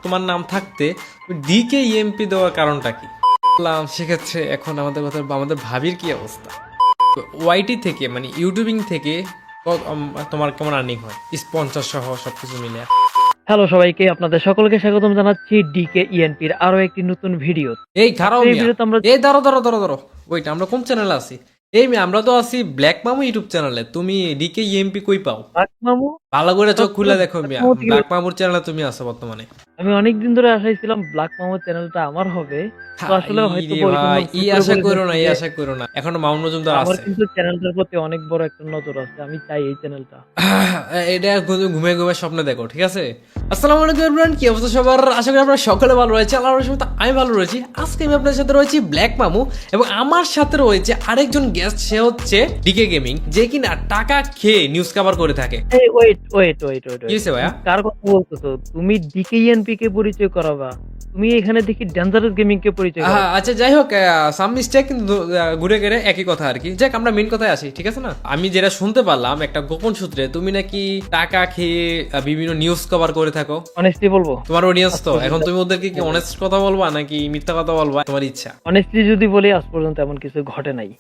তোমার নাম থাকতে ডিকে ইএমপি দেওয়ার কারণটা কি? বললাম সেক্ষেত্রে এখন আমাদের ভাবির কি অবস্থা? ওয়াইটি থেকে মানে ইউটিউবিং থেকে তোমার কেমন আর্নিং হয় স্পন্সর সহ সবকিছু মিলে? হ্যালো সবাইকে, আপনাদের সকলকে স্বাগতম জানাচ্ছি ডিকে ইএনপির আরো একটি নতুন ভিডিও। এই খারাপ এই ভিডিওতে আমরা এই ধরো ওইটা আমরা কোন চ্যানেলে আছি? এই আমরা তো আছি ব্ল্যাক মামু ইউটিউব চ্যানেলে। তুমি ডিকে ইএমপি কই পাও? মামু ভালো করে চোখ খুলে দেখো মিয়া, মামু থেকে- ব্ল্যাক মামুর চ্যানেলে তুমি আছো বর্তমানে। আমি অনেকদিন ধরে আশাইছিলাম ব্ল্যাক মামু চ্যানেলটা আমার হবে, তো আসলে হয়তো রে ভাই, এই আশা করো না এখনো মামুন মজুমদার আমার আছে। কিন্তু চ্যানেলটার প্রতি অনেক বড় একটা নজর আছে। আমি চাই এই চ্যানেলটা। এটা ঘুমে স্বপ্নে দেখো, ঠিক আছে? আসসালামু আলাইকুম এভরিওয়ান, কি অবস্থা সবার? আশা করি আপনারা সকলে ভালো রয়েছে। আল্লাহর রহমতে আমি ভালো রয়েছি। আজকে আমি আপনাদের সাথে রয়েছি ব্ল্যাক মামু, এবং আমার সাথে রয়েছে আরেকজন গেস্ট, সে হচ্ছে ডিকে গেমিং, যে কিনা টাকা খেয়ে নিউজ কভার করে থাকে। এই ওয়েট কি হয়েছে ভাইয়া? কার কথা বলতেছো তুমি? ডিকে ইএনপি কে পরিচয় করাবা? তুমি এখানে দেখি ডেঞ্জারাস গেমিং কে পরিচয় করাবা। আচ্ছা যাই হোক, সাম মিস্টেক, কিন্তু ঘুরে গেলে একই কথা আর কি। যাক, আমরা মেন কথায় আসি, ঠিক আছে না? আমি যেটা শুনতে পারলাম একটা গোপন সূত্রে, তুমি নাকি টাকা খেয়ে বিভিন্ন নিউজ কভার করে থাকো। অনেস্টলি বলবো, তোমার অডিয়েন্স তো, এখন তুমি ওদেরকে কি অনেস্ট কথা বলবা নাকি মিথ্যা কথা বলবা, তোমার ইচ্ছা। অনেস্টলি যদি বলি আজ পর্যন্ত এমন কিছু ঘটে নাই।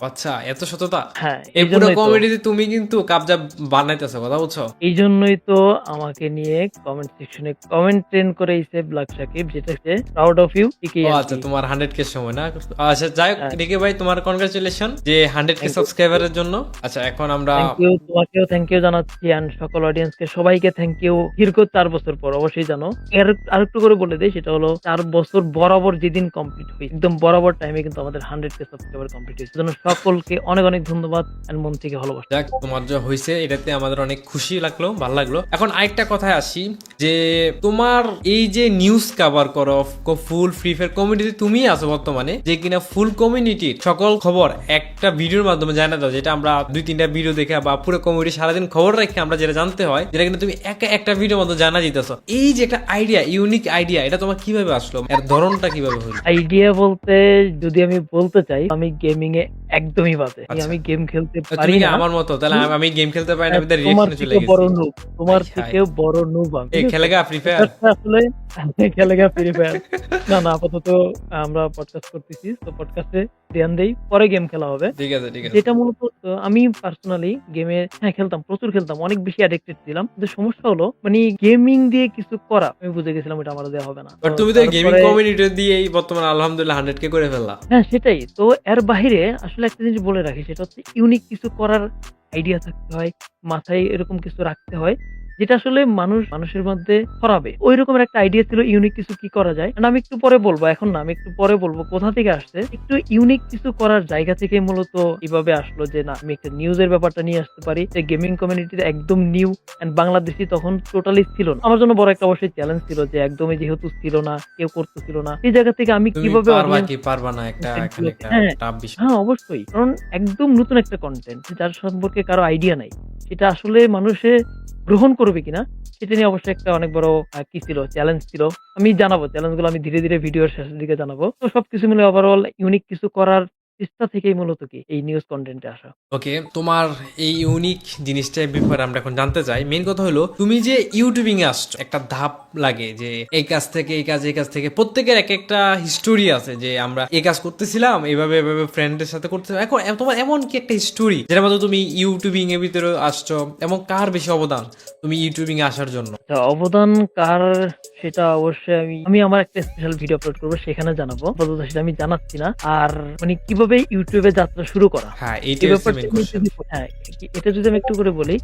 আচ্ছা, এত সততা? হ্যাঁ, এই পুরো কমেডিতে তুমি কিন্তু কাবজা বানাইতেছো, কথা বুঝছো? এই জন্যই তো আমাকে নিয়ে কমেন্ট সেকশনে কমেন্ট ট্রেন্ড করেছে ব্ল্যাক সাকিব, যেটা হচ্ছে প্রাউড অফ ইউ ডিকে। আচ্ছা, তোমার 100K সময় না? আচ্ছা যাই হোক, ডিকে ভাই তোমার কনগ্রাচুলেশন যে 100K সাবস্ক্রাইবারের জন্য। আচ্ছা এখন আমরা তোমাকেও থ্যাংক ইউ জানাচ্ছি, এন্ড সকল অডিয়েন্সকে সবাইকে থ্যাংক ইউ। দীর্ঘ 4 বছর পর অবশ্যই জানো, আরেকটু করে বলে দেই, সেটা হলো 4 বছর বরাবর যেদিন কমপ্লিট হয়েছে, একদম বরাবর টাইমে কিন্তু আমাদের 100K সাবস্ক্রাইবার কমপ্লিট হয়েছে। জন্য সকলকে অনেক অনেক ধন্যবাদ এন্ড মন থেকে ভালোবাসা। যাক, তোমার যা হয়েছে এটাতে আমাদের অনেক খুশি লাগলো, ভালো লাগলো। এখন আরেকটা কথায় আসি, যে তোমার এই যে নিউজ কভার করো ফুল ফ্রি ফায়ার কমিউনিটি, তুমি আছো বর্তমানে, যে কিনা ফুল কমিউনিটির সকল খবর একটা ভিডিওর মাধ্যমে জানা দাও, যেটা আমরা 2-3টা ভিডিও দেখে বা পুরো কমিউনিটি সারাদিন খবর রেখে আমরা যেটা জানতে হয়, যেটা কিন্তু তুমি একটা ভিডিওর মধ্যে জানা যেতেছো। এই যে একটা আইডিয়া, ইউনিক আইডিয়া, এটা তোমার কিভাবে আসলো? এর ধরনটা কিভাবে হলো? আইডিয়া বলতে যদি আমি বলতে চাই, আমি গেমিং এ একদমই বাজে। আমি গেম খেলতে পারি না। আমার মতো তাহলে আমি গেম খেলতে পারি না, আমি তোমার রিঅ্যাকশনে চলে থেকে গেছি। বড় নুব, তোমার থেকে বড় নুব আমি। এই খেলেগা ফ্রি ফায়ার? আসলে খেলেগা ফ্রি ফায়ার না, আপাতত আমরা পডকাস্ট করতেছি, তো পডকাস্টে ধ্যান দেই, পরে গেম খেলা হবে। ঠিক আছে। যেটা মূলত আমি পার্সোনালি গেমে খেলতাম, প্রচুর খেলতাম, অনেক বেশি অ্যাডিক্টেড ছিলাম। কিন্তু সমস্যা হলো মানে গেমিং দিয়ে কিছু করা, আমি বুঝে গেছিলাম এটা আমার দেওয়া হবে না। বাট তুমি তো গেমিং কমিউনিটি দিয়েই বর্তমানে আলহামদুলিল্লাহ 100K করে ফেললা। হ্যাঁ সেটাই তো। এর বাইরে আসলে একটা জিনিস বলে রাখি, সেটা হচ্ছে ইউনিক কিছু করার আইডিয়া থাকতে হয়, মাথায় এরকম কিছু রাখতে হয় যেটা আসলে মানুষের মধ্যে ছড়াবে। ওই রকমের একটা আইডিয়া ছিল, ইউনিক কিছু কি করা যায়। আমি একটু পরে বলবো, এখন না, আমি একটু পরে বলবো কোথা থেকে আসছে। একটু ইউনিক কিছু করার জায়গা থেকে মূলত এইভাবে আসলো যে না, আমি একটা নিউজের ব্যাপারটা নিয়ে আসতে পারি। যে গেমিং কমিউনিটিতে একদম নিউ এন্ড বাংলাদেশি তখন টোটালি ছিল না। আমার জন্য বড় একটা অবশ্যই চ্যালেঞ্জ ছিল, যে একদমই যেহেতু ছিল না, কেউ করতেছিল না, এই জায়গা থেকে আমি কিভাবে পারবা না একটা টাফ বিষয়। হ্যাঁ অবশ্যই, কারণ একদম নতুন একটা কন্টেন্ট যার সম্পর্কে কারো আইডিয়া নাই, সেটা আসলে মানুষে গ্রহণ করবে কিনা সেটা নিয়ে অবশ্যই একটা অনেক বড় কি ছিল, চ্যালেঞ্জ ছিল। আমি জানাবো চ্যালেঞ্জগুলো, আমি ধীরে ধীরে ভিডিওর শেষের দিকে জানাবো। তো সবকিছু মিলে ওভারঅল ইউনিক কিছু করার চেষ্টা থেকেই মূলত কি এই নিউজ কন্টেন্টে আসা। ওকে, তোমার এই ইউনিক জিনিসটার ব্যাপারে আমরা এখন জানতে চাই। মেইন কথা হলো, তুমি যে ইউটিউবিং এ আসছো, একটা ধাপ লাগে যে এই কাজ থেকে এই কাজ থেকে প্রত্যেকের এক একটা হিস্টোরি আছে, যে আমরা এই কাজ করতেছিলাম, এইভাবে ফ্রেন্ডের সাথে করতেছিলাম। এখন তোমার এমন কি একটা হিস্টোরি যেটার মধ্যে তুমি ইউটিউবিং এর ভিতরে আসছো, এবং কার বেশি অবদান তুমি ইউটিউবিং এ আসার জন্য? অবদান কার সেটা অবশ্যই আমি আমার একটা স্পেশাল ভিডিও আপলোড করবো, সেখানে জানাবো। সেটা আমি জানাচ্ছি না। আর মানে কিভাবে ইউটিউবে যাত্রা শুরু করা, হ্যাঁ এটা যদি আমি একটু করে বলি,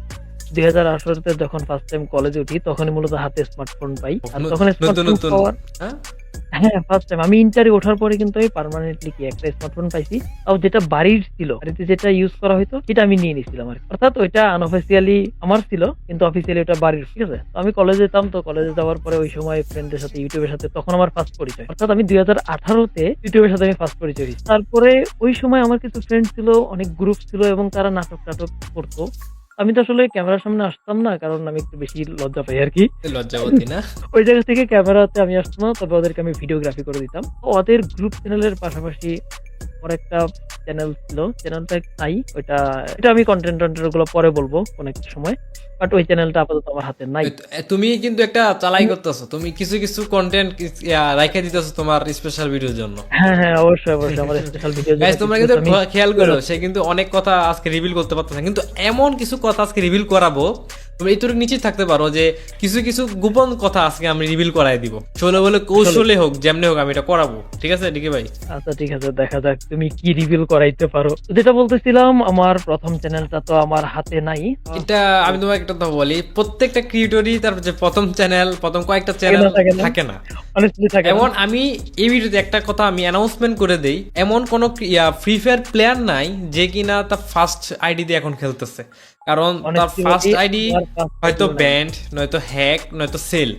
2018-তে যখন ফার্স্ট টাইম কলেজে উঠি, তখনই মূলত হাতে স্মার্টফোন পাই। আর তখন নতুন হ্যাঁ ফার্স্ট টাইম আমি ইন্টারে ওঠার পরে কিন্তু আমি পার্মানেন্টলি কি একটা স্মার্টফোন পাইছি, তাও যেটা বাড়ির ছিল, বাড়িতে যেটা ইউজ করা হতো সেটা আমি নিয়ে নিছিলাম আর কি। অর্থাৎ ওইটা আনঅফিসিয়ালি আমার ছিল, কিন্তু অফিসিয়ালি ওটা বাড়ির, ঠিক আছে? তো আমি কলেজে যেতাম, তো কলেজে যাওয়ার পরে ওই সময় ফ্রেন্ডদের সাথে ইউটিউবের সাথে তখন আমার ফার্স্ট পরিচয়। অর্থাৎ আমি 2018-তে ইউটিউবের সাথে আমি ফার্স্ট পরিচয় হয়েছি। তারপরে ওই সময় আমার কিছু ফ্রেন্ড ছিল, অনেক গ্রুপ ছিল, এবং তারা নাটক করতো। আমি তো আসলে ক্যামেরার সামনে আসতাম না, কারণ আমি একটু বেশি লজ্জা পাই আর কি। লজ্জাবতী না? ওই জায়গা থেকে ক্যামেরাতে আমি আসতাম না, তবে ওদেরকে আমি ভিডিওগ্রাফি করে দিতাম। ওদের গ্রুপ চ্যানেলের পাশাপাশি ওর একটা চ্যানেল ছিল, চ্যানেলটা নাই, এটা আমি কন্টেন্ট গুলো পরে বলবো কোন একটা সময়। বাট ওই চ্যানেলটা আপাতত আমার হাতে নাই। তুমি কিন্তু একটা চালাই করতেছো, তুমি কিছু কিছু কন্টেন্ট রাইখা দিতেছো তোমার স্পেশাল ভিডিওর জন্য। হ্যাঁ, হ্যাঁ, অবশ্যই, অবশ্যই আমার স্পেশাল ভিডিও গাইস তোমরা কিন্তু খেয়াল করো, সে কিন্তু অনেক কথা আজকে রিভিল করতে পারতো না, কিন্তু এমন কিছু কথা আজকে রিভিল করাবো, তুমি এইটুকু নিশ্চিত থাকতে পারো যে কিছু কিছু গোপন কথা আজকে আমি রিভিল করাই দিব, চলে বলে কৌশলে হোক যেমনি হোক আমি এটা করাবো। ঠিক আছে ডিকে ভাই? আচ্ছা ঠিক আছে, দেখা যাক তুমি কি রিভিল করাইতে পারো। তো যেটা বলতেছিলাম, আমার প্রথম চ্যানেলটা তো আমার হাতে নাই। এটা আমি তোমাকে একটা কথা বলি, প্রত্যেকটা ক্রিয়েটরই তার যে প্রথম চ্যানেল, প্রথম কয়েকটা চ্যানেল থাকে না। অনেস্টলি থাকে না। এমন আমি এই ভিডিওতে একটা কথা আমি অ্যানাউন্সমেন্ট করে দেই, এমন কোন ফ্রি ফায়ার প্লেয়ার নাই যে কিনা তার ফার্স্ট আইডি দিয়ে এখন খেলতেছে, কারণ তার Honestly ফার্স্ট বলি, আইডি আমার first হয়তো ID নাই। ব্যান্ড, নয়তো হ্যাক, নয়তো সেল,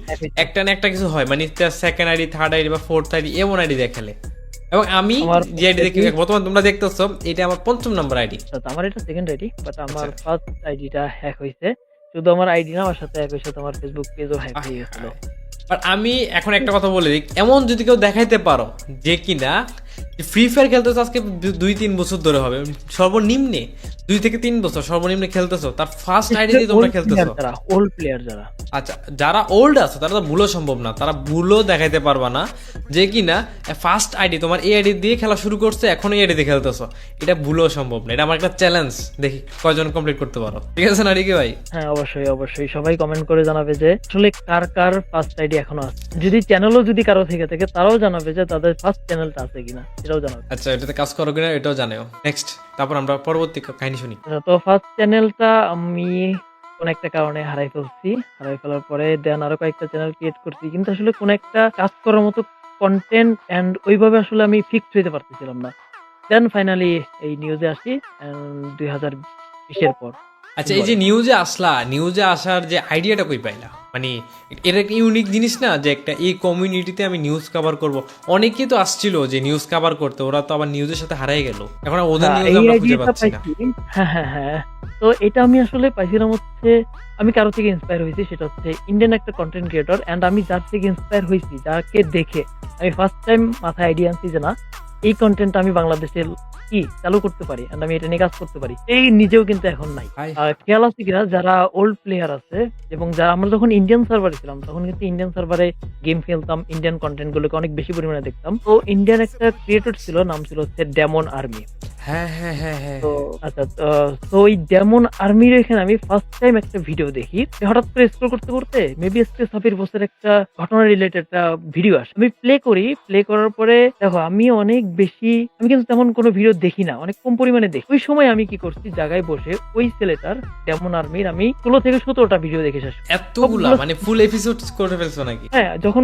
একটা না একটা কিছু হয়, মানে তার সেকেন্ড আইডি, থার্ড আইডি বা ফোর্থ আইডি এমন আইডি দিয়ে খেলে। এবং আমি আমার যে আইডি দেখি বর্তমানে তোমরা দেখতেছো, এটা আমার 5ম নাম্বার আইডি। আচ্ছা, আমার এটা সেকেন্ড আইডি, বাট আমার আচ্ছা। ফার্স্ট আইডিটা হ্যাক হয়েছে। শুধু আমার আইডি না, আমার সাথে একই সাথে আমার ফেসবুক পেজও হ্যাক হয়ে গেছিল। বাট আমি এখন একটা কথা বলে দিই, এমন যদি কেউ দেখাইতে পারো যে কিনা ফ্রি ফায়ার খেলতেছো আজকে 2-3 বছর ধরে হবে, সর্বনিম্নে 2 থেকে 3 বছর সর্বনিম্নে খেলতেছো, তার ফার্স্ট আইডি দিয়ে তোমরা খেলতেছো। যারা ওল্ড প্লেয়ার যারা, আচ্ছা যারা ওল্ড আছে তারা তো ভুলও সম্ভব না, তারা ভুলও দেখাইতে পারবা না যে কিনা ফার্স্ট আইডি তোমার এই আইডি দিয়ে খেলা শুরু করছে, এখন এই আইডি দিয়ে খেলতেছো, এটা ভুলও সম্ভব না। এটা আমার একটা চ্যালেঞ্জ, দেখি কয়জন কমপ্লিট করতে পারো। ঠিক আছে না রিকি ভাই? হ্যাঁ অবশ্যই, অবশ্যই সবাই কমেন্ট করে জানাবে যে আসলে কার কার ফার্স্ট আইডি এখনো আছে। যদি চ্যানেলও যদি কারো থেকে থাকে তারাও জানাবে যে তাদের ফার্স্ট চ্যানেলটা আছে কিনা, সেটাও জানাবে। আচ্ছা এটাতে কাজ করো কিনা এটাও জানাও। নেক্সট, তারপর আমরা পরবর্তী কাহিনী শুনি। তো ফার্স্ট চ্যানেলটা আমি কোন একটা কারণে হারাই ফেলছি। হারাই ফেলার পরে দেন আরো কয়েকটা চ্যানেল ক্রিয়েট করছি, কিন্তু আসলে কোন একটা কাজ করার মতো কন্টেন্ট এন্ড ওইভাবে আসলে আমি ফিক্সড হইতে পারতেছিলাম না। দেন ফাইনালি এই নিউজে আসি 2020-এর পর। আচ্ছা এই যে নিউজে আসলা, নিউজে আসার যে আইডিয়াটা কই পাইলা? মানে এটা একটা ইউনিক জিনিস না যে একটা এই কমিউনিটিতে আমি নিউজ কভার করব। অনেকেই তো আসছিল যে নিউজ কভার করতে, ওরা তো আবার নিউজের সাথে হারাই গেল, এখন আর ওদের নিউজ এই আমরা খুঁজে আইডিয়াটা পাচ্ছি না। পাইছি। হ্যাঁ, হ্যাঁ, হ্যাঁ। তো এটা আমি আসলে পাইছিলাম হচ্ছে, আমি কারো থেকে ইন্সপায়ার হয়েছি, সেটা হচ্ছে ইন্ডিয়ান একটা কন্টেন্ট ক্রিয়েটর, এন্ড আমি যার থেকে ইন্সপায়ার হয়েছি, যাকে দেখে আমি ফার্স্ট টাইম মাথায় আইডিয়া আনছি যে না, এই কন্টেন্ট আমি বাংলাদেশে কি চালু করতে পারি এন্ড আমি এটা নিয়ে কাজ করতে পারি। এই নিজেও কিন্তু এখন নাই। হাই। খেয়াল আছে কিনা, যারা ওল্ড প্লেয়ার আছে এবং যারা, আমরা যখন ইন্ডিয়ান সার্ভারে ছিলাম তখন কিন্তু ইন্ডিয়ান সার্ভারে গেম খেলতাম, ইন্ডিয়ান কন্টেন্ট গুলোকে অনেক বেশি পরিমাণে দেখতাম। তো ইন্ডিয়ান একটা ক্রিয়েটর ছিল, নাম ছিল হচ্ছে ডেমন আর্মি। হ্যাঁ হ্যাঁ হ্যাঁ হ্যাঁ। তো আচ্ছা, তো ওই ডেমন আর্মির এখানে আমি ফার্স্ট টাইম একটা ভিডিও দেখি। হঠাৎ করে স্ক্রল করতে করতে মেবি সাবির বছর একটা ঘটনা রিলেটেড একটা ভিডিও আসে, আমি প্লে করি। প্লে করার পরে দেখো, আমি অনেক বেশি, আমি কিন্তু তেমন কোনো ভিডিও দেখি না, অনেক কম পরিমাণে দেখি। ওই সময় আমি কি করছি, জায়গায় বসে ওই ছেলেটার ডেমন আর্মির আমি 16 থেকে 17টা ভিডিও দেখে শেষ। এতগুলা মানে ফুল এপিসোড করে ফেলছো নাকি? হ্যাঁ, যখন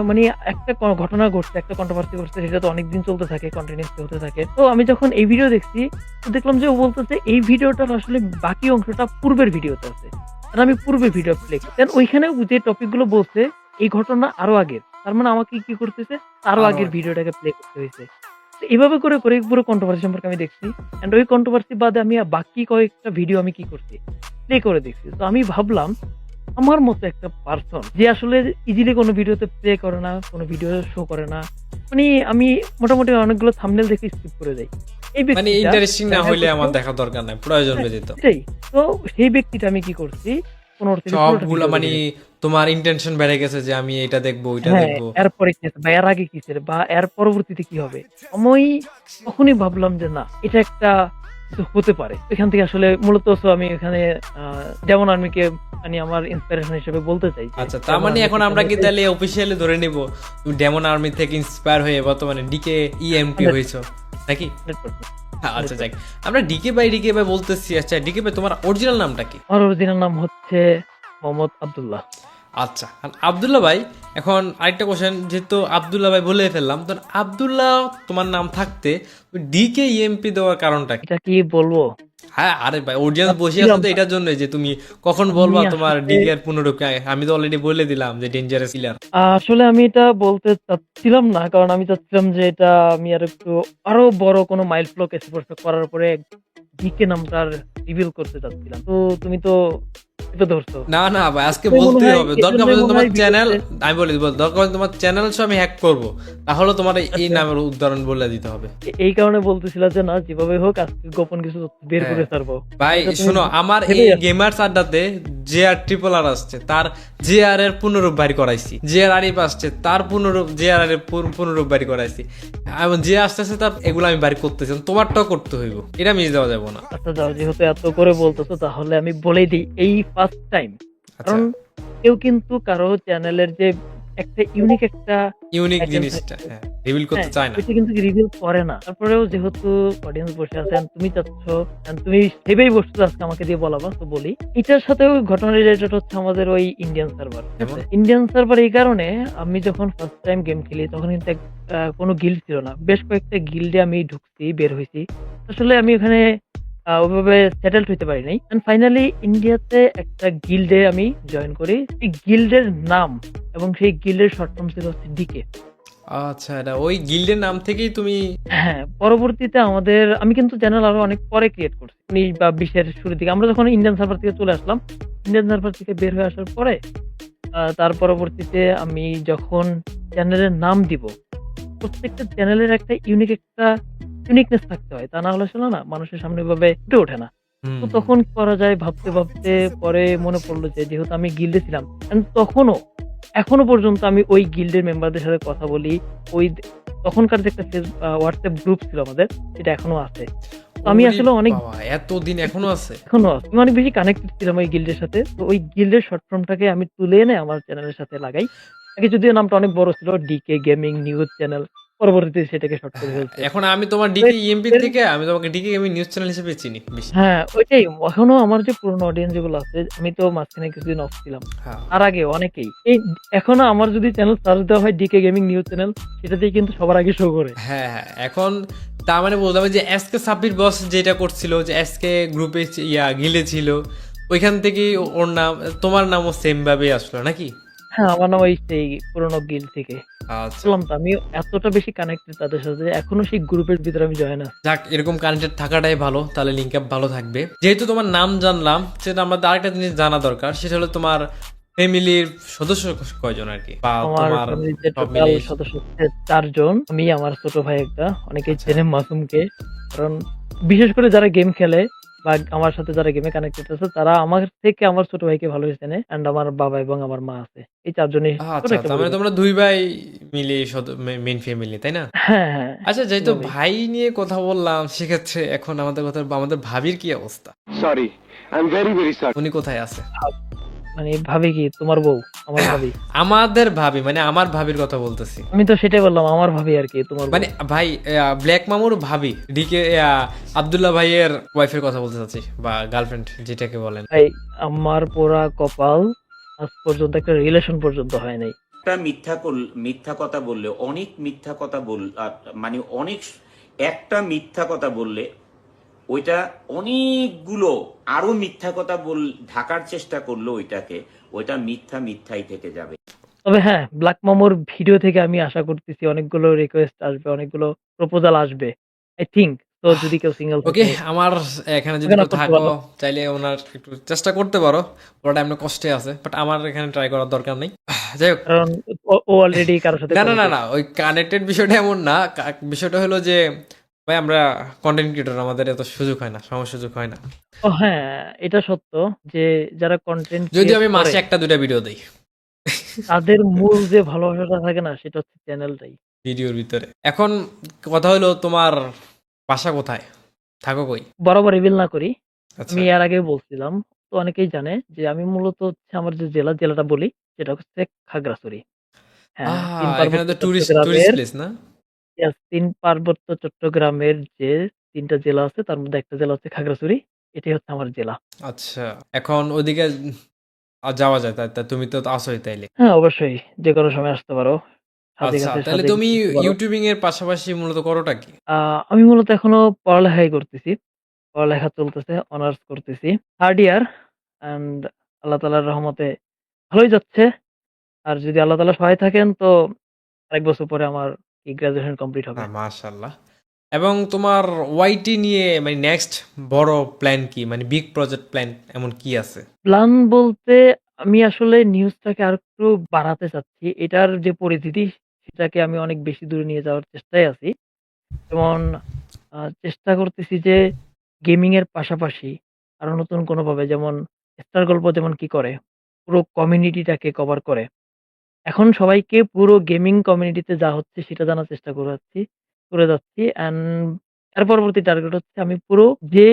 মানে একটা ঘটনা ঘটছে, একটা কন্ট্রোভার্সি ঘটছে, সেটা তো অনেকদিন চলতে থাকে, কন্টিনিউসলি হতে থাকে। তো আমি যখন এই ভিডিও দেখছি, তো দেখলাম যে ও বলতেছে এই ভিডিওটার আসলে বাকি অংশটা পূর্বের ভিডিওতে আছে, আর আমি পূর্বের ভিডিও প্লে করি। দেন ওইখানে যে টপিক গুলো বলছে, এই ঘটনা আরো আগের, তার মানে আমাকে কি করতেছে, আরো আগের ভিডিওটাকে প্লে করতে হয়েছে। তো এইভাবে করে করে পুরো কন্ট্রোভার্সি সম্পর্কে আমি দেখছি, এন্ড ওই কন্ট্রোভার্সি বাদে আমি বাকি কয়েকটা ভিডিও আমি কি করছি, প্লে করে দেখছি। তো আমি ভাবলাম, আমার মতো একটা পার্সন যে আসলে ইজিলি কোনো ভিডিওতে প্লে করে না, কোনো ভিডিও শো করে না, মানে আমি মোটামুটি অনেকগুলো থাম্বনেল দেখে স্কিপ করে যাই। এই মানে ব্যক্তিটা ইন্টারেস্টিং না দেখা হইলে করতো- আমার দেখা দরকার নাই, প্রয়োজন হ্যাঁ, ব্যতীত। সেটাই। তো সেই ব্যক্তিটা আমি কি করছি, 15 থেকে 16টা সবগুলা ভিডিও মানে দেখে নিয়েছি। তোমার ইন্টেনশন বেড়ে গেছে যে আমি এটা দেখবো ওইটা হ্যাঁ, দেখবো। এরপরে কি আছে বা এর আগে কি ছিল বা এর পরবর্তীতে কি হবে, আমি তখনই ভাবলাম যে না, এটা একটা কিছু হতে পারে। এখান থেকে আসলে মূলত আমি এখানে ডেমন আর্মিকে আমি আমার ইন্সপিরেশন হিসেবে বলতে চাই যে আচ্ছা তার মানে এখন আমরা কি তাহলে অফিসিয়ালি ধরে নিব তুমি ডেমন আর্মি থেকে ইন্সপায়ার হয়ে বর্তমানে ডিকে ইএমপি হয়েছো নাকি? 100%। আচ্ছা যাক, আমরা ডিকে ভাই বলতেছি। আচ্ছা ডিকে ভাই তোমার অরিজিনাল নামটা কি? আমার অরিজিনাল নাম হচ্ছে মোহাম্মদ আব্দুল্লাহ। আচ্ছা আর আব্দুল্লাহ ভাই, এখন আরেকটা কোশ্চেন, যেহেতু আব্দুল্লাহ ভাই বলে ফেললাম, তো আব্দুল্লাহ তোমার নাম থাকতে ডিকে ইএমপি দেওয়ার কারণটা কি? এটা কি বলবো, হ্যাঁ আরে ভাই অডিয়েন্স বসে আছে তো এটার জন্য যে তুমি কখন বলবা আমি তোমার আসলে- ডিকে এর পুনরুক্তি। আমি তো অলরেডি বলে দিলাম যে ডেঞ্জারাস কিলার। আসলে আমি এটা বলতে চাচ্ছিলাম না, কারণ আমি চাচ্ছিলাম যে এটা আমি আর একটু আরো বড় কোনো মাইলফলক এক্সপোর্ট করার পরে ডিকে নামটা রিভিল করতে চাচ্ছিলাম। তো তুমি তো চেপে ধরছো। না না ভাই, আজকে এজন্যই মনে বলতেই হয় হবে, দরকার এজন্যই পড়লে মনে তোমার হয় চ্যানেল, ভিডিওতে আমি বলি দরকার পড়লে তোমার চ্যানেল আমি হ্যাক করব, তাহলে তোমার এই আচ্ছা নামের উদাহরণ বলে দিতে হবে। এই কারণে বলতেছিলা যে না যেভাবে হোক আজকে গোপন কিছু তথ্য বের হ্যাঁ করে ছাড়বো। ভাই এটা তুমি শোনো, আমার এই ভেবেই আসছো। গেমার্স আড্ডাতে জে আর ট্রিপল আর আসছে, তার জে আর এর পুনরূপ বাড়ি করাইছি। জে আর আরিফ আসছে, তার পুনরূপ জে আর এর পুনরূপ বাড়ি করাইছি। এবং যে আসতেছে তার এগুলো আমি বাড়ি করতেছি, তোমারটাও করতে হইব, এটা মিস দেওয়া যাবে না। আচ্ছা যাও, যেহেতু এত করে বলতেছো তাহলে আমি বলেই দিই এই ফার্স্ট টাইম। আচ্ছা, কারণ কেউ কিন্তু কারো চ্যানেলের যে একটা ইউনিক একটা ইউনিক আইটেম জিনিসটা থাকে, হ্যাঁ রিভিল করতে হ্যাঁ চায় না। ওইটা কিন্তু রিভিল করে না। তারপরেও যেহেতু অডিয়েন্স বসে আছেন, তুমি চাচ্ছ and তুমি ভেবেই বসছো আজকে আমাকে দিয়ে বলাবা, তো বলি। এটার সাথেও ঘটনা রিলেটেড হচ্ছে আমাদের ওই ইন্ডিয়ান সার্ভার। ঠিক যেমন আছে, ইন্ডিয়ান সার্ভার এই কারণে আমি যখন ফার্স্ট টাইম গেম খেলি তখন কিন্তু কোনো গিল্ড ছিল না। বেশ কয়েকটা গিল্ডে আমি ঢুকছি, বের হয়েছি। আসলে আমি ওখানে ওইভাবে সেটেলড হইতে পারি নাই। এন্ড ফাইনালি ইন্ডিয়াতে একটা গিল্ডে আমি জয়েন করি। এই গিল্ডের নাম এবং সেই গিল্ডের শর্ট ফর্ম ছিল হচ্ছে ডিকে। আচ্ছা, এটা ওই গিল্ডের নাম থেকেই তুমি। হ্যাঁ, পরবর্তীতে আমি কিন্তু চ্যানেল আরো অনেক পরে ক্রিয়েট করছি। 19 বা 20 এর শুরুর দিকে আমরা যখন ইন্ডিয়ান সার্ভার থেকে চলে আসলাম, ইন্ডিয়ান সার্ভার থেকে বের হয়ে আসার পরে তার পরবর্তীতে আমি যখন চ্যানেলের নাম দিব, প্রত্যেকটা চ্যানেলের একটা ইউনিকনেস থাকতে হয়। তা না হলে আসলে না মানুষের সামনে এভাবে ফুটে ওঠে না। হুম তো হুম। তখন করা যায় ভাবতে ভাবতে পরে মনে পড়লো যে যেহেতু আমি গিল্ডে ছিলাম and এখনো পর্যন্ত আমি ওই গিল্ডের মেম্বারদের সাথে কথা বলি। ওই তখনকার যে একটা হোয়াটসঅ্যাপ গ্রুপ ছিল আমাদের, সেটা এখনো আছে। তো আমি ওরে আসলে অনেক বাবা, এতদিন এখনো আছে? এখনো আছে। আমি অনেক বেশি কানেক্টেড ছিলাম ওই গিল্ডের সাথে। তো ওই গিল্ডের শর্ট ফর্মটাকে আমি তুলে এনে আমার চ্যানেলের সাথে লাগাই। আগে যদিও নামটা অনেক বড় ছিল, ডিকে গেমিং নিউজ চ্যানেল। পরবর্তীতে সেটাকে শর্ট করে হ্যাঁ, ফেলছে। এখন আমি তোমার তো ডিকে ইএমপি এর থেকে আমি তোমাকে ডিকে আমি নিউজ চ্যানেল হিসেবে চিনি বেশি। হ্যাঁ, ওইটাই। এখনো আমার যে পুরনো অডিয়েন্স যেগুলো আছে, আমি তো মাঝখানে কিছুদিন অফ ছিলাম। হ্যাঁ তার আগে অনেকেই এখনো আমার যদি চ্যানেল সার্চ দেওয়া হয় ডিকে গেমিং নিউজ চ্যানেল, সেটাতেই কিন্তু সবার আগে শো করে। হ্যাঁ হ্যাঁ, এখন তার মানে বলতে হবে যে এসকে সাব্বির বস যেটা করছিল, যে এসকে গ্রুপে গিলে ছিল, ওইখান থেকে ওর নাম, তোমার নামও সেম ভাবে আসলো নাকি? হ্যাঁ, আমার নাম ওই সেই পুরনো গিল্ড থেকে। আচ্ছা, বললাম তো আমি এতটা বেশি কানেক্টেড তাদের সাথে, এখনো সেই গ্রুপের ভিতরে আমি জয়েন আছি। যাক, এরকম কানেক্টেড থাকাটাই ভালো, তাহলে লিঙ্ক আপ ভালো থাকবে। যেহেতু তোমার নাম জানলাম, সেটা আমাদের আরেকটা জিনিস জানা দরকার, সেটা হলো তোমার ফ্যামিলির সদস্য কয়জন আর কি, বা আমার তোমার ফ্যামিলিতে সব টোটাল মিলে। সদস্য হচ্ছে 4 জন। আমি, আমার ছোট ভাই একটা, অনেকেই আচ্ছা চেনে মাসুমকে। কারণ বিশেষ করে যারা গেম খেলে বা আমার সাথে যারা গেমে কানেক্টেড আছে, তারা আমার থেকে আমার ছোট ভাইকে ভালো চেনে। এন্ড আমার বাবা এবং আমার মা আছে, এই 4 জনই ছোট আচ্ছা, একটা তার মানে পরিবার। তোমরা দুই ভাই মিলে মেইন ফ্যামিলি, তাই না? হ্যাঁ হ্যাঁ, আচ্ছা, যেহেতু এভাবেই। ভাই নিয়ে কথা বললাম, সেক্ষেত্রে এখন আমাদের ভাবির কি অবস্থা? Sorry, I'm very, very sorry. উনি কোথায় আছে? মানে ভাবি কি তোমার বউ? আমার ভাবি? আমাদের ভাবি মানে আমার ভাবির কথা বলতেছি। আমি তো সেটাই বললাম, আমার ভাবি আর কি তোমার বউ। মানে ভাই, ব্ল্যাক মামুর ভাবি, ডিকে আব্দুল্লাহ ভাইয়ের ওয়াইফের কথা বলতে চাচ্ছি, বা গার্লফ্রেন্ড যেটাকে বলেন। ভাই, আমার পোড়া কপাল, আজ পর্যন্ত একটা রিলেশন পর্যন্ত হয় নাই। একটা মিথ্যা কথা বললে অনেক মিথ্যা কথা মানে অনেক একটা মিথ্যা কথা বললে ওইটা অনেকগুলো আরো মিথ্যা কথা ঢাকার চেষ্টা করলো ওইটা মিথ্যাই থেকে যাবে। তবে হ্যাঁ, ব্ল্যাক মামুর ভিডিও থেকে আমি আশা করতেছি অনেকগুলো রিকোয়েস্ট আসবে, অনেকগুলো প্রপোজাল আসবে। I think. তো যদি কেউ সিঙ্গেল ওকে, থাকে আমার এখানে যদি ওকে না কেউ করতে থাকো, পারো। চাইলে ওনার একটু চেষ্টা করতে পারো। ওটা এমনি কষ্টে আছে, বাট আমার এখানে ট্রাই করার দরকার নেই। যাই হোক, কারণ ও অলরেডি কারোর সাথে না না না কমিটেড। না, ওই কানেক্টেড বিষয়টা এমন না। বিষয়টা হলো যে ভাই, আমরা কন্টেন্ট ক্রিয়েটর, আমাদের এত সুযোগ হয় না, সময় সুযোগ হয় না। ও হ্যাঁ, এটা সত্য যে যারা কন্টেন্ট যদি ক্রিয়েট আমি করে মাসে একটা দুইটা ভিডিও দিই তাদের মূল যে ভালোবাসাটা থাকে না, সেটা হচ্ছে চ্যানেলটাই। ভিডিওর ভিতরে। এখন কথা হলো, তোমার বাসা কোথায়, থাকো কই? বরাবর রিভিল না করি, আচ্ছা। আমি এর আগে বলছিলাম। তো অনেকেই জানে যে আমি মূলত হচ্ছে আমার যে জেলাটা বলি সেটা হচ্ছে খাগড়াছড়ি। হ্যাঁ, এখানে তো টুরিস্ট টুরিস্ট প্লেস না? ৩ পার্বত্য চট্টগ্রামের যে ৩ টা জেলা আছে তার মধ্যে একটা জেলা হচ্ছে খাগড়াছড়ি। এটাই হচ্ছে আমার জেলা। আচ্ছা, এখন ওদিকে যাওয়া যায়, তাই তা তুমি তো আসোই তাইলে। হ্যাঁ, অবশ্যই যেকোনো সময় আসতে পারো। সাজেক আচ্ছা, আছে, তাহলে সাজেক তুমি ঘুরতে পারো। ইউটিউবিং এর পাশাপাশি মূলত করোটা কি? আমি মূলত এখনো পড়ালেখাই করতেছি। পড়ালেখা চলতেছে, অনার্স করতেছি। 3rd ইয়ার অ্যান্ড আল্লাহ তাআলার রহমতে ভালোই যাচ্ছে। আর যদি আল্লাহ তাআলা সহায় থাকেন তো আরেক বছর পরে আমার গ্র্যাজুয়েশন কমপ্লিট হবে। মাশাআল্লাহ। এবং তোমার ওয়াইটি নিয়ে মানে নেক্সট বড় প্ল্যান কি, মানে বিগ প্রজেক্ট প্ল্যান এমন কি আছে? প্ল্যান বলতে আমি আসলে নিউজটাকে আরেকটু বাড়াতে চাচ্ছি। এটার যে পরিধিটি সেটাকে আমি অনেক বেশি দূরে নিয়ে যাওয়ার চেষ্টায় আছি। যেমন চেষ্টা করতেছি যে গেমিং এর পাশাপাশি আরো নতুন কোনোভাবে, যেমন স্টার গল্প যেমন কি করে পুরো কমিউনিটিটাকে কভার করে। এখন সবাইকে পুরো গেমিং কমিউনিটিতে যা হচ্ছে সেটা জানার চেষ্টা করে যাচ্ছি। অ্যান্ড এর পরবর্তী টার্গেট হচ্ছে আমি পুরো যে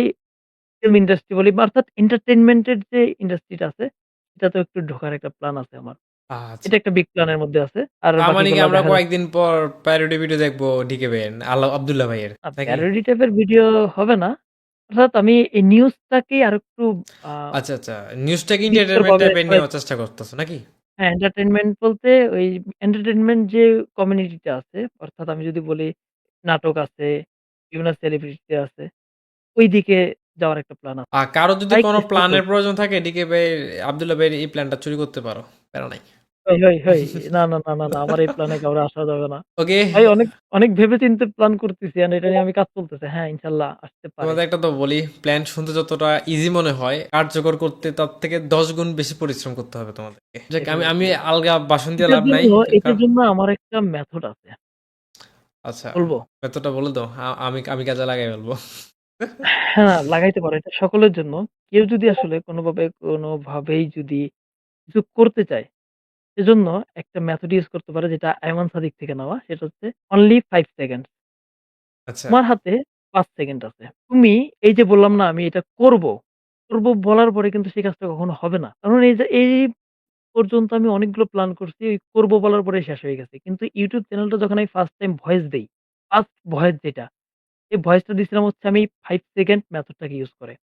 ফিল্ম ইন্ডাস্ট্রি বলি বা অর্থাৎ এন্টারটেইনমেন্ট এর যে ইন্ডাস্ট্রিটা আছে সেটাতেও একটু ঢোকার একটা প্ল্যান আছে আমার। আচ্ছা, এটা একটা বিগ প্ল্যানের মধ্যে আছে। আর তার মানে কি বাকিগুলা আমরা দেখা যাচ্ছে। কয়েকদিন পর প্যারোডি ভিডিও দেখবো ডিকে ভাইয়ের, আল্লাহ আব্দুল্লাহ ভাইয়ের নাকি? প্যারোডি টাইপের ভিডিও হবে না। অর্থাৎ আমি এই নিউজটাকেই আরেকটু আ আচ্ছা আচ্ছা, নিউজটাকে এন্টারটেনমেন্ট বিস্তরভাবে টাইপের নেওয়ার চেষ্টা করতেছো নাকি? হ্যাঁ, এন্টারটেইনমেন্ট বলতে ওই এন্টারটেইনমেন্ট যে কমিউনিটিটা আছে, অর্থাৎ আমি যদি বলি নাটক আছে, বিভিন্ন সেলিব্রিটি আছে, ওইদিকে যাওয়ার একটা প্ল্যান আছে। আর কারো যদি তাই কোনো চেষ্টা প্ল্যানের চলছে। প্রয়োজন থাকে ডিকে ভাই, আব্দুল্লাহ ভাইয়ের এই প্ল্যানটা চুরি করতে পারো, প্যারা নাই। হই, হই, হই। না, না, না, না, না, আমার এই প্ল্যানে কাউরে আসা যাবে না। ওকে, ভাই অনেক, অনেক ভেবে চিন্তে প্ল্যান করতেছি এন্ড এটা নিয়ে আমি কাজ চলতেছে। হ্যাঁ, ইনশাআল্লাহ আসতে পারে। তোমাদের একটা তো বলি, প্ল্যান শুনতে যতটা ইজি মনে হয়, কার্যকর করতে তার থেকে 10 গুণ বেশি পরিশ্রম করতে হবে তোমাদেরকে। যাক, আমি আমি ডেফিনিটলি। আলগা ভাষণ দিয়ে এটার লাভ নাই। জন্য এটার জন্য আমার একটা মেথড আছে। আচ্ছা, বলবো? এতটা বলে দাও, আমি আমি কাজে লাগাই ফেলবো। হ্যাঁ, লাগাইতে পারো। এটা সকলের জন্য। কেউ যদি আসলে কোনোভাবেই যদি কিছু করতে চায়, সেজন্য একটা মেথড ইউজ করতে পারে যেটা আয়মান সাদিক থেকে নেওয়া। সেটা হচ্ছে অনলি 5 সেকেন্ডস। আচ্ছা, তোমার হাতে ৫ সেকেন্ড আছে। তুমি এই যে বললাম না আমি এটা করব বলার পরে কিন্তু সেই কাজটা কখনো হবে না। কারণ এই যে এই পর্যন্ত আমি অনেকগুলো প্ল্যান করছি। ওই করব বলার পরেই শেষ হয়ে গেছে। কিন্তু YouTube চ্যানেলটা যখন আমি ফার্স্ট টাইম ভয়েস দেই, ফার্স্ট ভয়েস যেটা, এই ভয়েসটা দিছিলাম হচ্ছে আমি 5 সেকেন্ড মেথডটাকে ইউজ করে।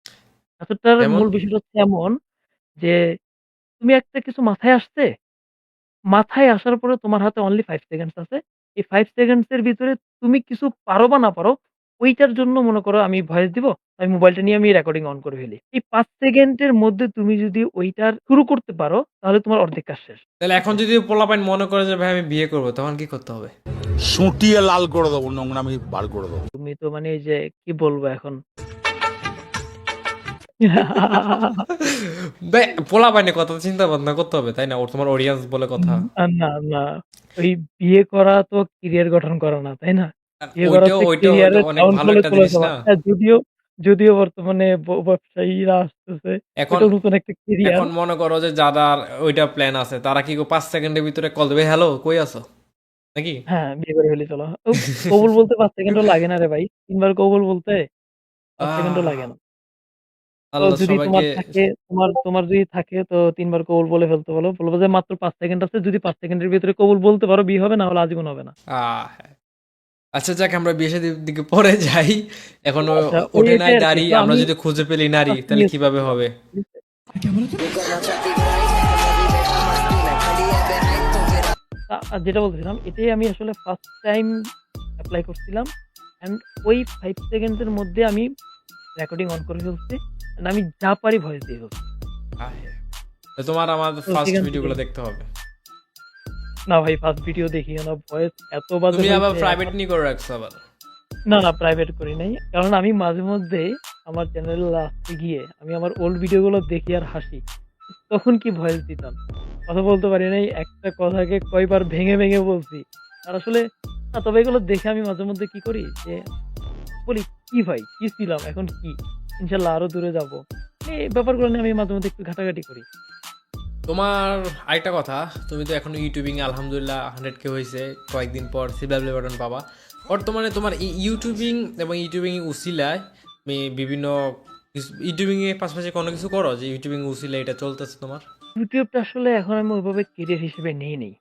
মেথডটার যেমন মূল বিষয়টা হচ্ছে এমন যে তুমি একটা কিছু মাথায় আসছে, মাথায় আসার পরে তোমার হাতে অনলি 5 সেকেন্ডস আছে। এই 5 সেকেন্ডস এর ভিতরে তুমি কিছু পারো বা না পারো, ওইটার জন্য মনে করো আমি ভয়েস দিব। আমি মোবাইলটা নিয়ে আমি রেকর্ডিং অন করে ফেলি। এই ৫ সেকেন্ডের মধ্যে তুমি যদি ওইটার শুরু করতে পারো, তাহলে তোমার অর্ধেক কাজ শেষ। তাহলে ঠিক এখন আছে? যদি পোলাপাইন মনে করে যে ভাই আমি বিয়ে করবো, তখন কি করতে হবে? সুটিয়ে লাল করে দেবো, নোংরামি বার করে দেবো। তুমি তো মানে এই যে কি বলবো এখন? পোলাপাইনের কথা তো চিন্তা ভাবনা করতে হবে, তাই না? ওর তোমার অডিয়েন্স বলে কথা। না, না। ওই বিয়ে করা তো ক্যারিয়ার গঠন করা না, তাই না? আর বিয়ে করা ওইটাও হচ্ছে ওইটাও ক্যারিয়ারের অনেক ভালো ডাউনফলে একটা চলে জিনিস যাওয়া। না? হ্যাঁ, যদিও বর্তমানে ব্যবসায়ীরা আসতেছে। এখন ওইটাও নতুন একটা ক্যারিয়ার। এখন মনে করো যে যাদের ওইটা প্ল্যান আছে, তারা কি 5 সেকেন্ডের ভিতরে কল দেবে, হ্যালো কই আছো, নাকি? হ্যাঁ, বিয়ে করে ফেলি চলো। কবুল বলতে ৫ সেকেন্ডও লাগে না রে ভাই। ৩ বার কবুল বলতে ৫ সেকেন্ডও লাগে আহ না। তো আল্লাহ যদি সবাইকে। তোমার যদি থাকে তো ৩ বার কবুল বলে ফেলতে বলো। বলবো যে মাত্র ৫ সেকেন্ড আছে। যদি ৫ সেকেন্ডের ভিতরে কবুল বলতে পারো বিয়ে হবে, না হলে আজীবন হবে না। হ্যাঁ। আচ্ছা যাক, আমরা বিয়ে শাদীর দিকে পরে যাই। এখনো আচ্ছা, ওঠে নাই এটাই আরকি। দাড়ি, তো আমরা আমি যদি খুঁজে পেলি নারী, ফার্স্ট তাহলে নিউজ কিভাবে হবে? যেটা বলতেছিলাম এটাই আমি আসলে ফার্স্ট টাইম এপ্লাই করছিলাম। অ্যান্ড ওই ৫ সেকেন্ডস এর মধ্যে আমি রেকর্ডিং অন করে ফেলছি। অ্যান্ড আমি যা পারি ভয়েস দিয়ে ফেলছি। তো তোমার আমার তো ফার্স্ট সেখান থেকে ভিডিওগুলো দেখতে হবে। না ভাই ফার্স্ট ভিডিও দেখিও না। ভয়েস এত বাজে তুমি আবার হইছে প্রাইভেট আমার। নিয়ে করে রাখছো আবার। না, প্রাইভেট করি নাই। কারণ আমি মাঝে মধ্যে আমার চ্যানেল লাস্টে গিয়ে আমি আমার ওল্ড ভিডিওগুলো দেখি আর হাসি। তখন কি ভয়েস দিতাম। কথা বলতে পারি নাই। একটা কথাকে কয়বার ভেঙে বলছি। আর আসলে না, তবে এগুলো দেখে আমি মাঝে মধ্যে কি করি যে বলি, "কি ভাই কি ছিলাম এখন কি? ইনশাআল্লাহ আরো দূরে যাবো।" এই ব্যাপারগুলো নিয়ে আমি মাঝে মধ্যে একটু ঘাটাঘাটি করি। তোমার আরেকটা কথা, তুমি তো এখন ইউটিউবিং আলহামদুলিল্লাহ 100K হয়েছে, কয়েকদিন পর সিডাব্লিউ বাটন পাবা। বর্তমানে তোমার এই ইউটিউবিং এবং ইউটিউবিং উসিলায় তুমি বিভিন্ন ইউটিউবিং এর পাশাপাশি কোনো কিছু করো যে ইউটিউবিং উসিলা এটা চলতেছে তোমার? ইউটিউবটা আসলে এখন আমি ওইভাবে ক্যারিয়ার হিসেবে নেই।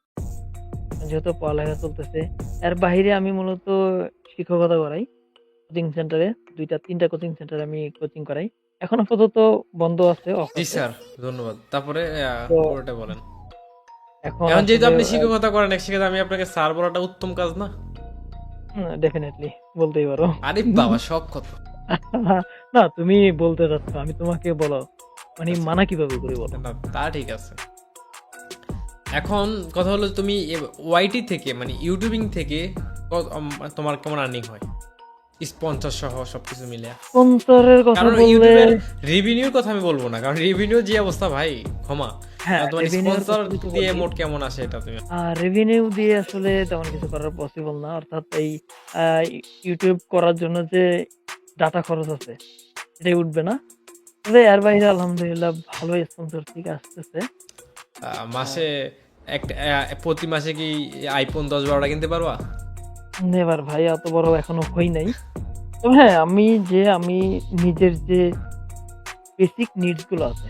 যেহেতু পড়ালেখা চলতেছে। এর বাহিরে আমি মূলত শিক্ষকতা করাই। কোচিং সেন্টারে ২ টা ৩ টা কোচিং সেন্টারে আমি কোচিং করাই। এখন আপাতত বন্ধ আছে, অফ জি আছে। স্যার, ধন্যবাদ। তারপরে তো পুরোটা বলেন। এখন এখন যেহেতু আসলে আপনি শিক্ষকতা করেন, সেক্ষেত্রে আমি আপনাকে স্যার বলাটা উত্তম কাজ না? ডেফিনিটলি বলতেই পারো। আরে বাবা, শখ কত! না, তুমি বলতে চাচ্ছ, আমি তোমাকে বলো মানে আচ্ছা, মানা কিভাবে করি বলো? না তা ঠিক আছে। এখন কথা হলো, তুমি ওয়াইটি থেকে মানে ইউটিউবিং থেকে তোমার কেমন আর্নিং হয়? স্পন্সর সহ সবকিছু মিলে। স্পন্সরের কথা কারণ বললে ইউটিউবের রেভিনিউর কথা আমি বলবো না, কারণ রেভিনিউ যে অবস্থা ভাই, ক্ষমা। হ্যাঁ, তোমার রেভিনিউর স্পন্সর কথা যদি দিয়ে বলি, মোট কেমন আসে এটা তুমি? রেভিনিউ দিয়ে আসলে তেমন কিছু করা পসিবল না। অর্থাৎ এই ইউটিউব করার জন্য যে ডাটা খরচ আছে এটাই উঠবে না। তবে এর বাইরে আলহামদুলিল্লাহ ভালো স্পন্সর থেকে আসতেছে। মাসে একটা প্রতি মাসে কি আইফোন 10-12টা কিনতে পারবা? নেভার ভাই, অত বড় এখনো হই নাই। তবে হ্যাঁ, আমি নিজের যে বেসিক নিডস গুলো আছে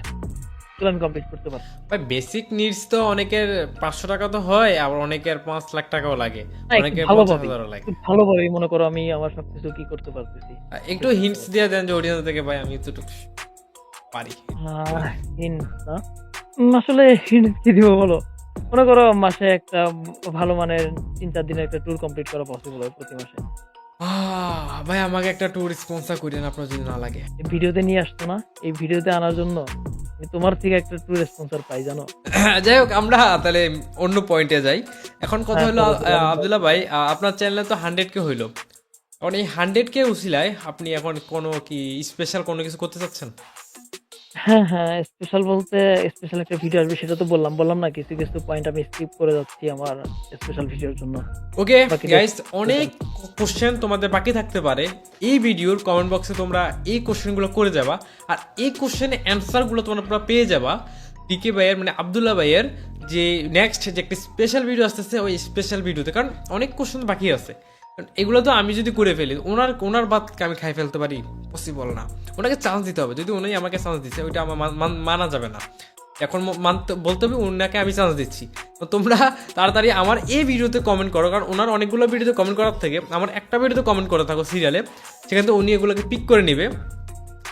এগুলো আমি কমপ্লিট করতে পারছি। ভাই বেসিক নিডস তো অনেকের 500 টাকা তো হয়, আবার অনেকের 5 লাখ টাকাও লাগে, না, একটু অনেকের ভালোভাবেই 50,000ও লাগে। একটু ভালোভাবেই মনে করো আমি আমার সবকিছু কি করতে পারতেছি। একটু হিন্টস দিয়ে দেন যে অডিয়েন্স থেকে ভাই আমি এতটুকু পারি। হিন্টস না, আসলে হিন্টস কি দিব বলো? মনে করো মাসে একটা ভালো মানের 3-4 দিনের একটা ট্যুর কমপ্লিট করা পসিবল হয় প্রতি মাসে। ভাই আমাকে একটা ট্যুর স্পন্সর করেন আপনার যদি না লাগে। এই ভিডিওতে নিয়ে আসতো না, এই ভিডিওতে আনার জন্য আমি তোমার থেকে একটা ট্যুর স্পন্সর পাই, জানো? যাই হোক, আমরা তাহলে অন্য পয়েন্টে যাই। এখন কথা হ্যাঁ, হলো চলো, চলো, আমি আব্দুল্লাহ ভাই, আপনার চ্যানেলে তো 100K হইলো। এখন এই 100K উসিলায় আপনি এখন কোনো কি স্পেশাল কোনো কিছু করতে চাচ্ছেন? হ্যাঁ, হ্যাঁ, স্পেশাল বলতে স্পেশাল একটা ভিডিও আসবে, সেটা তো বললাম না, কিছু কিছু পয়েন্ট আমি স্কিপ করে যাচ্ছি আমার স্পেশাল ভিডিওর জন্য। ওকে বাকিটা গাইস, অনেক কোশ্চেন তোমাদের বাকি থাকতে পারে। এই ভিডিওর কমেন্ট বক্সে তোমরা এই কোশ্চেনগুলো করে যাবা, আর এই কোশ্চেনের অ্যান্সারগুলো তোমরা পেয়ে যাবা ডিকে ভাইয়ের, মানে আব্দুল্লাহ ভাইয়ের যে নেক্সট যে একটা স্পেশাল ভিডিও আসতেছে ওই স্পেশাল ভিডিওতে। কারণ অনেক কোশ্চেন বাকি আছে, কারণ এগুলো তো আমি যদি করে ফেলি ওনার বাদকে আমি খাই ফেলতে পারি, পসিবল না। ওনাকে চান্স দিতে হবে, যদি উনি আমাকে চান্স দিচ্ছে ওইটা আমার মানা যাবে না। এখন মানতে বলতে হবে ওনাকে আমি চান্স দিচ্ছি। তো তোমরা তাড়াতাড়ি আমার এই ভিডিওতে কমেন্ট করো, কারণ ওনার অনেকগুলো ভিডিওতে কমেন্ট করার থেকে আমার একটা ভিডিওতে কমেন্ট করে থাকো সিরিয়ালে, সেখান থেকে উনি এগুলোকে পিক করে নেবে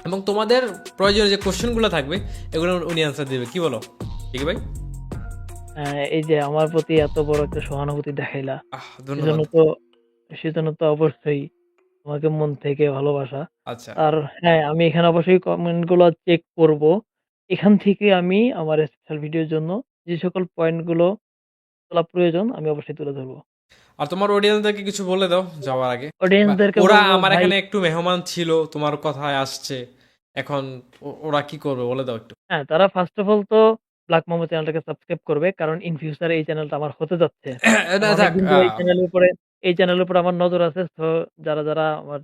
এবং তোমাদের প্রয়োজনীয় যে কোশ্চেনগুলো থাকবে এগুলো উনি অ্যান্সার দেবে। কি বলো ঠিক ভাই? এই যে আমার প্রতি এত বড় একটা সহানুভূতি দেখাইলা, ধন্যবাদ। সেজন্য তো অবশ্যই তোমাকে মন থেকে ভালোবাসা। আচ্ছা, আর হ্যাঁ, আমি এখানে অবশ্যই কমেন্ট গুলো চেক করব। এখান থেকে আমি আমার স্পেশাল ভিডিওর জন্য যে সকল পয়েন্ট গুলো তোলা প্রয়োজন আমি অবশ্যই তুলে ধরবো। আর তোমার অডিয়েন্সদেরকে কিছু বলে দাও যাওয়ার আগে। অডিয়েন্সদেরকে ওরা বলবো আমার ভাই, এখানে একটু মেহমান ছিল, তোমার কথায় আসছে, এখন ওরা কি করবে বলে দাও একটু। হ্যাঁ, তারা ফার্স্ট অফ অল তো ব্ল্যাক মামু চ্যানেলটাকে সাবস্ক্রাইব করবে। কারণ ইন ফিউচার এই চ্যানেলটা আমার হতে যাচ্ছে। না কারণ থাক, অনেকদিন ধরে এই চ্যানেলের উপরে আমার নজর আছে। সো যারা আমার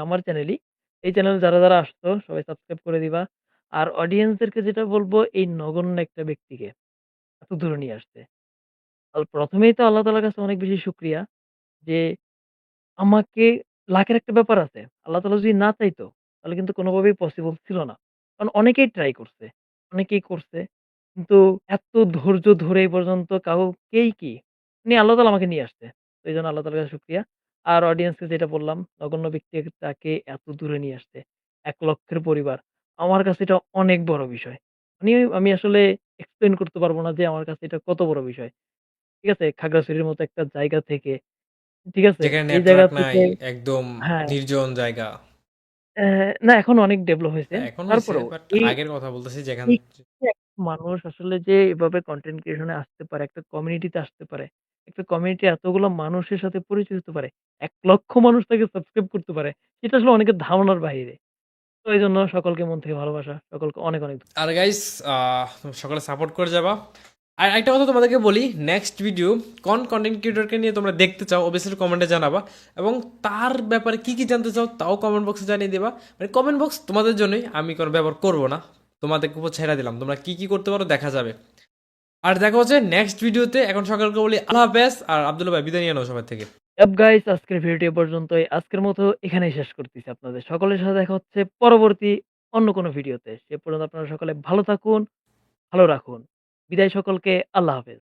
আমার চ্যানেলই, এই চ্যানেলে যারা আসছো সবাই সাবস্ক্রাইব করে দিবা। আর অডিয়েন্সদেরকে যেটা বলবো, এই নগণ্য একটা ব্যক্তিকে এত দূরে নিয়ে আসতে। আর ১ম এই তো আল্লাহ তাআলার কাছে অনেক বেশি শুকরিয়া যে আমাকে, লাকের একটা ব্যাপার আছে। আল্লাহ তাআলা যদি না চাইতো তাহলে কিন্তু কোনোভাবেই পসিবল ছিল না। কারণ অনেকেই ট্রাই করছে, অনেকেই করছে। কিন্তু এত ধৈর্য ধরে এই পর্যন্ত কাউকেই কি আল্লাহ তাআলা আমাকে নিয়ে আসছে। তো এইজন্য আল্লাহ তাআলার কাছে শুকরিয়া। আর অডিয়েন্সকে যেটা বললাম, নগণ্য ব্যক্তিটাকে এত দূরে নিয়ে আসছে। ১,০০,০০০ পরিবার। আমার কাছে এটা অনেক বড় বিষয়। আমি আসলে এক্সপ্লেইন করতে পারব না যে আমার কাছে এটা কত বড় বিষয়। ঠিক আছে? খাগড়াছড়ির মতো একটা জায়গা থেকে, ঠিক আছে? যেখানে এই জায়গা নেটওয়ার্ক নাই, থেকে, একদম হ্যাঁ, নির্জন জায়গা। না, এখন অনেক ডেভেলপ হয়েছে। এখন হইছে, তারপরেও বাট এই আগের কথা বলতেছি যেখান। এই যে একটা মানুষ আসলে যে এভাবে কনটেন্ট ক্রিয়েশন এ আসতে পারে, একটা কমিউনিটিতে আসতে পারে, একটা কমিউনিটি এতগুলো মানুষের সাথে পরিচয় হতে পারে, ১,০০,০০০ মানুষ তাকে সাবস্ক্রাইব করতে পারে। সেটা আসলে অনেকের ধারণার বাইরে। তো এইজন্য সকলকে মন থেকে ভালোবাসা। সকলকে অনেক, অনেক আর গাইস, সকলে সাপোর্ট করে যাবা। আর একটা কথা তোমাদেরকে বলি, নেক্সট ভিডিও কোন কন্টেন্ট ক্রিয়েটরকে নিয়ে তোমরা দেখতে চাও অবশ্যই কমেন্টে জানাবা, এবং তার ব্যাপারে কি কি জানতে চাও তাও কমেন্ট বক্সে জানিয়ে দেবা। মানে কমেন্ট বক্স তোমাদের জন্যই, আমি কোনো ব্যবহার করবো না, তোমাদেরকে উপর ছেড়ে দিলাম, তোমরা কি কি করতে পারো দেখা যাবে। আর দেখা হচ্ছে নেক্সট ভিডিওতে। এখন সকালকে বলি আল্লাহ হাফেজ, আর আব্দুল্লাহ ভাই বিদায় নিয়ে নাও সবার থেকে। গাইস, আজকের ভিডিওটি এ পর্যন্তই। আজকের মতো এখানেই শেষ করতেছি। আপনাদের সকলের সাথে দেখা হচ্ছে পরবর্তী অন্য কোনো ভিডিওতে। সে পর্যন্ত আপনারা সকলে ভালো থাকুন, ভালো রাখুন। বিদায় সকলকে। আল্লাহ হাফেজ।